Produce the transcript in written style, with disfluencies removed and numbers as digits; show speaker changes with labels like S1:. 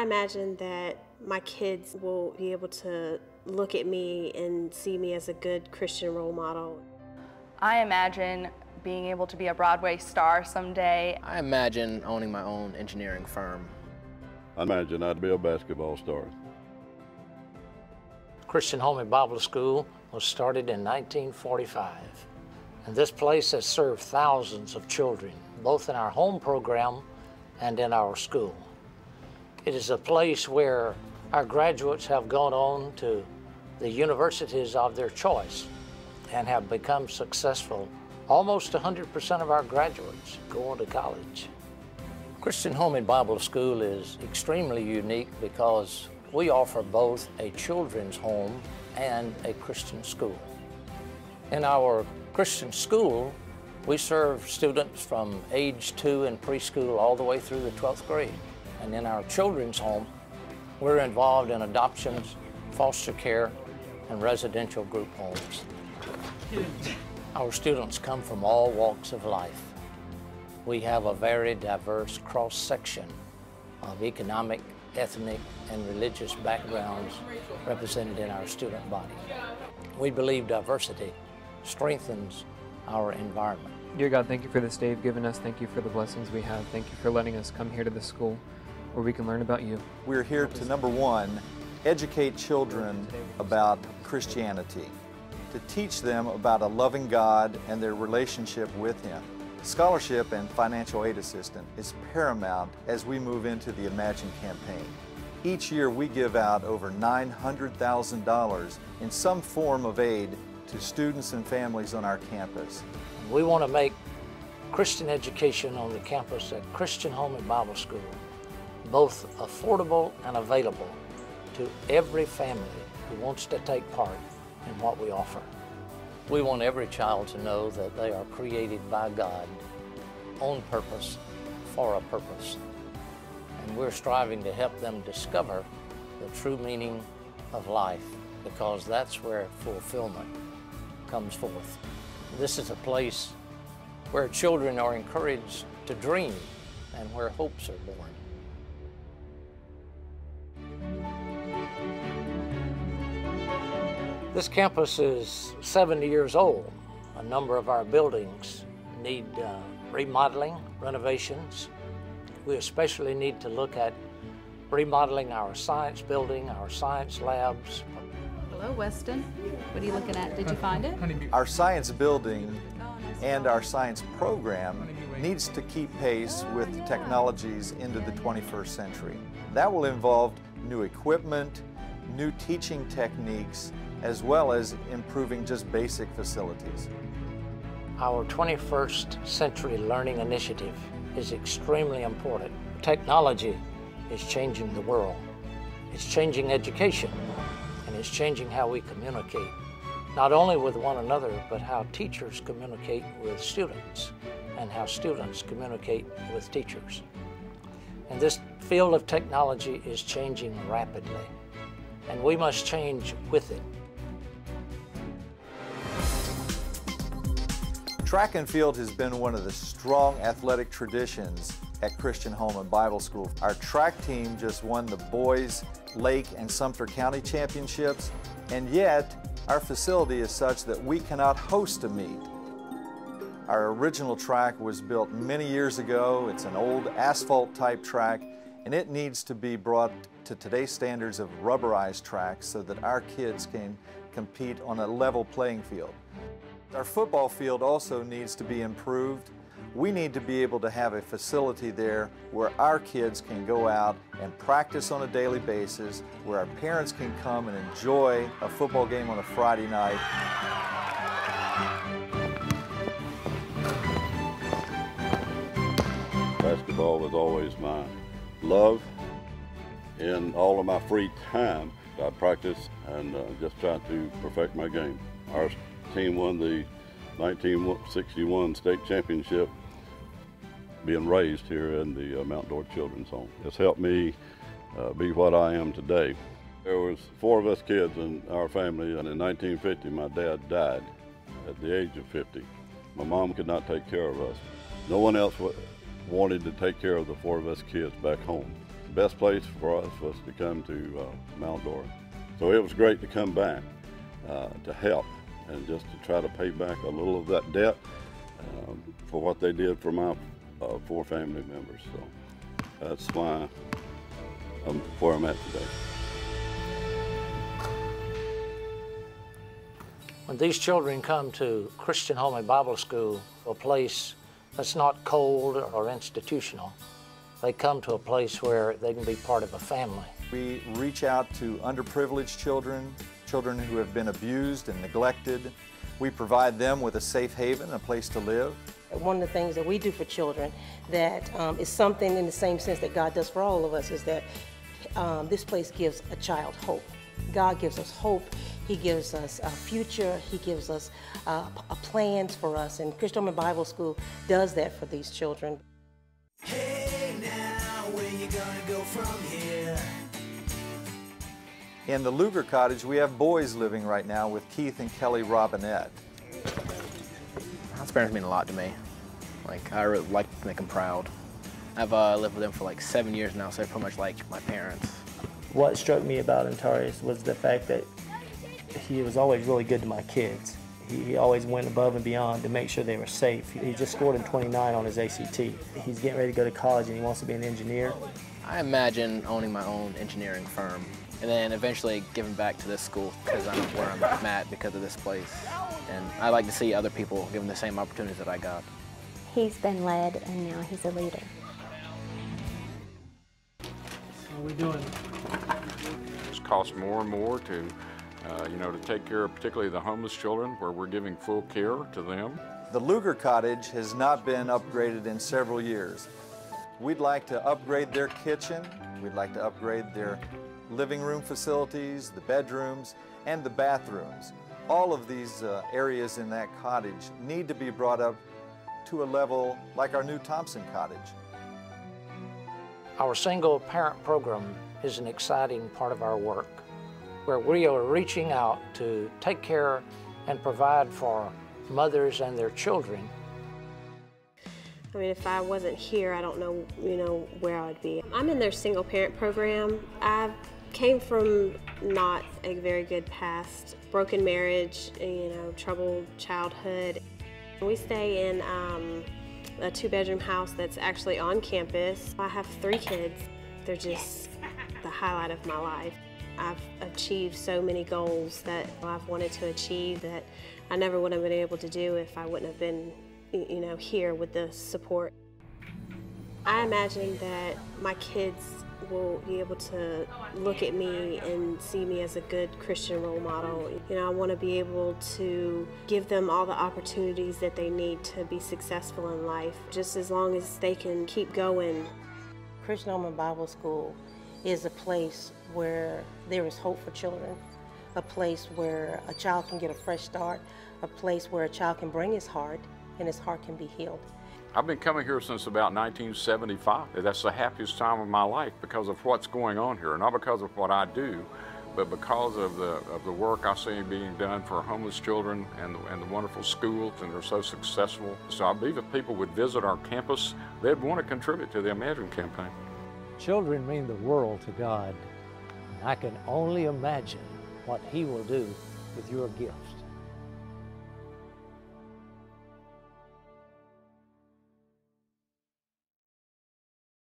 S1: I imagine that my kids will be able to look at me and see me as a good Christian role model.
S2: I imagine being able to be a Broadway star someday.
S3: I imagine owning my own engineering firm.
S4: I imagine I'd be a basketball star.
S5: Christian Home and Bible School was started in 1945. And this place has served thousands of children, both in our home program and in our school. It is a place where our graduates have gone on to the universities of their choice and have become successful. Almost 100% of our graduates go on to college. Christian Home and Bible School is extremely unique because we offer both a children's home and a Christian school. In our Christian school, we serve students from age 2 in preschool all the way through the 12th grade. And in our children's home, we're involved in adoptions, foster care, and residential group homes. Our students come from all walks of life. We have a very diverse cross-section of economic, ethnic, and religious backgrounds represented in our student body. We believe diversity strengthens our environment.
S6: Dear God, thank you for this day you've given us. Thank you for the blessings we have. Thank you for letting us come here to this school where we can learn about you.
S7: We're here to, number one, educate children about Christianity, to teach them about a loving God and their relationship with Him. Scholarship and financial aid assistance is paramount as we move into the Imagine campaign. Each year we give out over $900,000 in some form of aid to students and families on our campus.
S5: We want to make Christian education on the campus at Christian Home and Bible School both affordable and available to every family who wants to take part in what we offer. We want every child to know that they are created by God on purpose for a purpose. And we're striving to help them discover the true meaning of life, because that's where fulfillment comes forth. This is a place where children are encouraged to dream and where hopes are born. This campus is 70 years old. A number of our buildings need remodeling, renovations. We especially need to look at remodeling our science building, our science labs.
S8: Hello, Weston. What are you looking at? Did you find it?
S7: Our science building and our science program needs to keep pace with technologies into the 21st century. That will involve new equipment, new teaching techniques, as well as improving just basic facilities.
S5: Our 21st Century Learning Initiative is extremely important. Technology is changing the world. It's changing education, and it's changing how we communicate, not only with one another, but how teachers communicate with students and how students communicate with teachers. And this field of technology is changing rapidly, and we must change with it.
S7: Track and field has been one of the strong athletic traditions at Christian Home and Bible School. Our track team just won the boys' Lake and Sumter County Championships, and yet our facility is such that we cannot host a meet. Our original track was built many years ago. It's an old asphalt type track, and it needs to be brought to today's standards of rubberized tracks so that our kids can compete on a level playing field. Our football field also needs to be improved. We need to be able to have a facility there where our kids can go out and practice on a daily basis, where our parents can come and enjoy a football game on a Friday night.
S4: Basketball was always my love. In all of my free time, I practice and just try to perfect my game. Our team won the 1961 state championship, being raised here in the Mount Dora Children's Home. It's helped me be what I am today. There was 4 of us kids in our family, and in 1950 my dad died at the age of 50. My mom could not take care of us. No one else wanted to take care of the 4 of us kids back home. the best place for us was to come to Mount Dora. So it was great to come back to help and just to try to pay back a little of that debt for what they did for my 4 family members. So that's why I'm where I'm at today.
S5: When these children come to Christian Home and Bible School, a place that's not cold or institutional, they come to a place where they can be part of a family.
S7: We reach out to underprivileged children, children who have been abused and neglected. We provide them with a safe haven, a place to live.
S9: One of the things that we do for children that is something in the same sense that God does for all of us is that this place gives a child hope. God gives us hope. He gives us a future. He gives us plans for us. And Christian Home Bible School does that for these children.
S10: Hey now, where you gonna go from here?
S7: In the Luger Cottage, we have boys living right now with Keith and Kelly Robinette.
S3: House parents mean a lot to me. Like, I really like to make them proud. I've lived with them for like 7 years now, so they're pretty much like my parents.
S11: What struck me about Antarius was the fact that he was always really good to my kids. He always went above and beyond to make sure they were safe. He just scored in 29 on his ACT. He's getting ready to go to college and he wants to be an engineer.
S3: I imagine owning my own engineering firm and then eventually giving back to this school because I'm where I'm at because of this place. And I like to see other people given the same opportunities that I got.
S12: He's been led and now he's a leader.
S11: How are we doing?
S13: It's cost more and more to to take care of particularly the homeless children, where we're giving full care to them.
S7: The Luger Cottage has not been upgraded in several years. We'd like to upgrade their kitchen, we'd like to upgrade their living room facilities, the bedrooms, and the bathrooms. All of these areas in that cottage need to be brought up to a level like our new Thompson Cottage.
S5: Our single parent program is an exciting part of our work, where we are reaching out to take care and provide for mothers and their children.
S1: I mean, if I wasn't here, I don't know, where I would be. I'm in their single parent program. I came from not a very good past, broken marriage, troubled childhood. We stay in a 2-bedroom house that's actually on campus. I have 3 kids. They're just the highlight of my life. I've achieved so many goals that I've wanted to achieve that I never would have been able to do if I wouldn't have been, here with the support. I imagine that my kids will be able to look at me and see me as a good Christian role model. I want to be able to give them all the opportunities that they need to be successful in life, just as long as they can keep going.
S9: Christian Home Bible School is a place where there is hope for children, a place where a child can get a fresh start, a place where a child can bring his heart and his heart can be healed.
S13: I've been coming here since about 1975. That's the happiest time of my life because of what's going on here, not because of what I do, but because of the work I see being done for homeless children and the wonderful schools, and they're so successful. So I believe if people would visit our campus, they'd want to contribute to the Imagine campaign.
S5: Children mean the world to God. I can only imagine what He will do with your gifts.